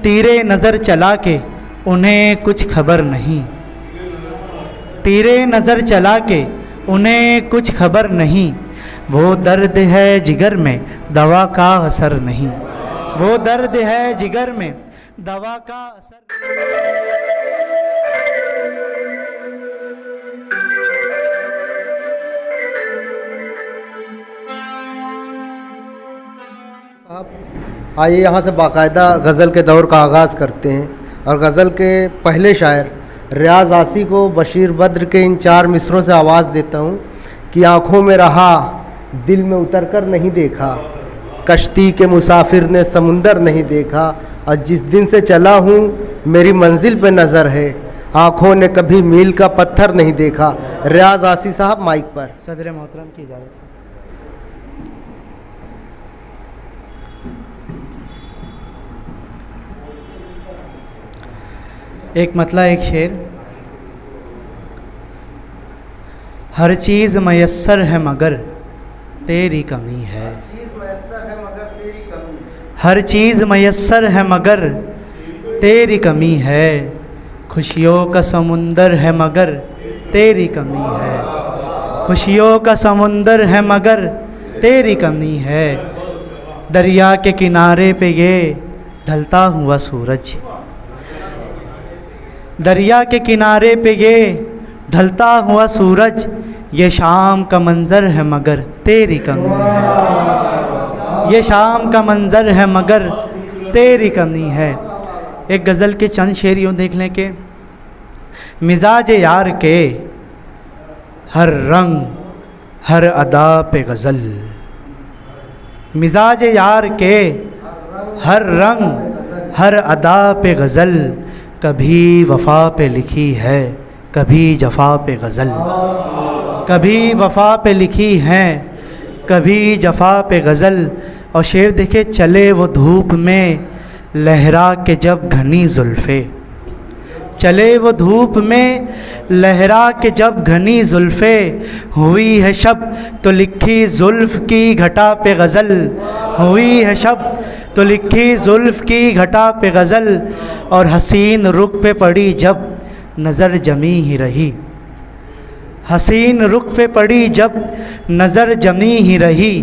तीरे नज़र चला के उन्हें कुछ खबर नहीं, तीरे नज़र चला के उन्हें कुछ खबर नहीं। वो दर्द है जिगर में दवा का असर नहीं, वो दर्द है जिगर में दवा का असर। आइए यहाँ से बाकायदा गज़ल के दौर का आगाज़ करते हैं। और गज़ल के पहले शायर रियाज आसी को बशीर बद्र के इन 4 मिसरों से आवाज़ देता हूँ कि आँखों में रहा दिल में उतर कर नहीं देखा, कश्ती के मुसाफिर ने समुंदर नहीं देखा, और जिस दिन से चला हूँ मेरी मंजिल पे नज़र है, आँखों ने कभी मील का पत्थर नहीं देखा। रियाज आसी साहब माइक पर। सदर मोहतरम की इजाज़त से। एक मतला एक शेर। हर चीज़ मयस्सर है मगर तेरी कमी है, हर चीज़ मयस्सर है मगर तेरी कमी है, खुशियों का समुंदर है मगर तेरी कमी है, खुशियों का समुंदर है मगर तेरी कमी है। दरिया के किनारे पे ये ढलता हुआ सूरज, दरिया के किनारे पे ये ढलता हुआ सूरज, ये शाम का मंज़र है मगर तेरी कमी है, ये शाम का मंज़र है मगर तेरी कमी है। एक गज़ल के चंद शेर यूँ देख लें कि मिजाज यार के हर रंग हर अदा पे गज़ल, मिजाज यार के हर रंग हर अदा पे गज़ल, कभी वफ़ा पे लिखी है कभी जफ़ा पे गज़ल, कभी वफ़ा पे लिखी है कभी जफ़ा पे गज़ल। और शेर देखे चले वो धूप में लहरा के जब घनी जुल्फ़े, चले वो धूप में लहरा के जब घनी जुल्फ़े, हुई है शब तो लिखी जुल्फ़ की घटा पे गज़ल, हुई है शब तो लिखी जुल्फ़ की घटा पे गज़ल, और हसीन रुख पे पड़ी जब नज़र जमी ही रही, हसीन रुख पे पड़ी जब नज़र जमी ही रही,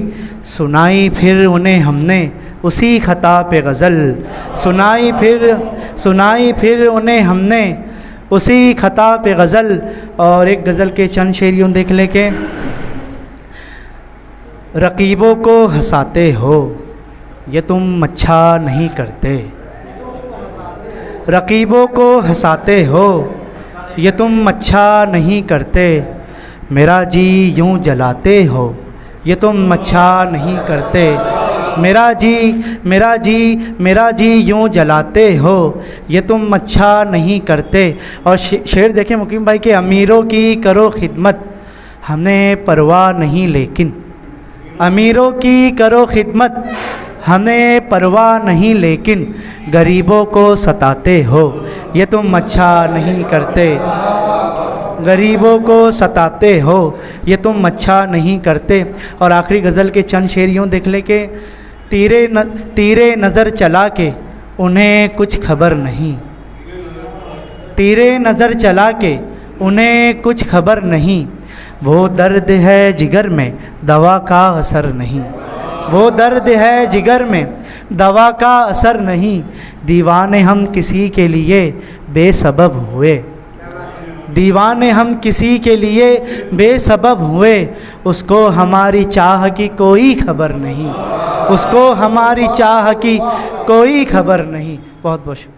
सुनाई फिर उन्हें हमने उसी ख़ता पे गज़ल, सुनाई फिर उन्हें हमने उसी ख़ता पे गज़ल। और एक गज़ल के चंद शेर यूँ देख ले के रकीबों को हंसाते हो ये तुम अच्छा नहीं करते, रकीबों को हंसाते हो ये तुम अच्छा नहीं करते, मेरा जी यूँ जलाते हो ये तुम अच्छा नहीं करते, मेरा जी यूँ जलाते हो ये तुम अच्छा नहीं करते। और शेर देखें मुकीम भाई के अमीरों की करो खिदमत हमें परवाह नहीं, लेकिन अमीरों की करो खिदमत हमें परवाह नहीं, लेकिन गरीबों को सताते हो ये तुम अच्छा नहीं करते, गरीबों को सताते हो ये तुम अच्छा नहीं करते। और आखिरी गज़ल के चंद शेर यूँ देख ले के तीरे नज़र चला के उन्हें कुछ खबर नहीं, तीरे नज़र चला के उन्हें कुछ खबर नहीं, वो दर्द है जिगर में दवा का असर नहीं, वो दर्द है जिगर में दवा का असर नहीं। दीवाने हम किसी के लिए बेसबब हुए, दीवाने हम किसी के लिए बेसबब हुए, उसको हमारी चाह की कोई खबर नहीं, उसको हमारी चाह की कोई खबर नहीं। बहुत बहुत शुक्रिया।